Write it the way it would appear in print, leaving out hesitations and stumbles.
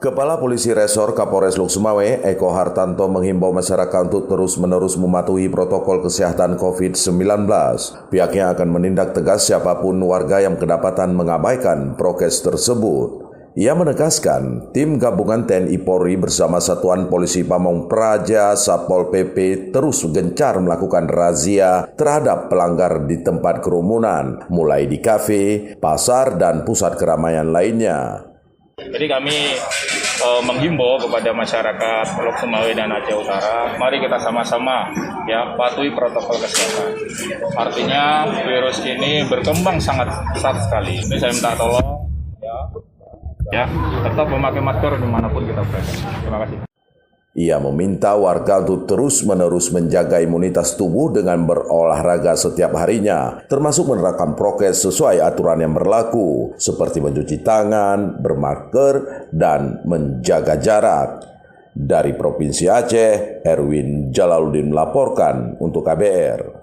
Kepala Polisi Resor Kapolres Lok Sumawe, Eko Hartanto menghimbau masyarakat untuk terus-menerus mematuhi protokol kesehatan COVID-19. Pihaknya akan menindak tegas siapapun warga yang kedapatan mengabaikan prokes tersebut. Ia menegaskan, tim gabungan TNI Polri bersama Satuan Polisi Pamong Praja Satpol PP terus gencar melakukan razia terhadap pelanggar di tempat kerumunan, mulai di kafe, pasar, dan pusat keramaian lainnya. Jadi kami menghimbau kepada masyarakat Lok Sumawe dan Aceh Utara, mari kita sama-sama ya patuhi protokol kesehatan. Artinya virus ini berkembang sangat pesat sekali. Jadi saya minta tolong ya tetap memakai masker dimanapun kita berada. Terima kasih. Ia meminta warga untuk terus-menerus menjaga imunitas tubuh dengan berolahraga setiap harinya, termasuk menerapkan prokes sesuai aturan yang berlaku, seperti mencuci tangan, bermasker, dan menjaga jarak. Dari Provinsi Aceh, Erwin Jalaluddin melaporkan untuk KBR.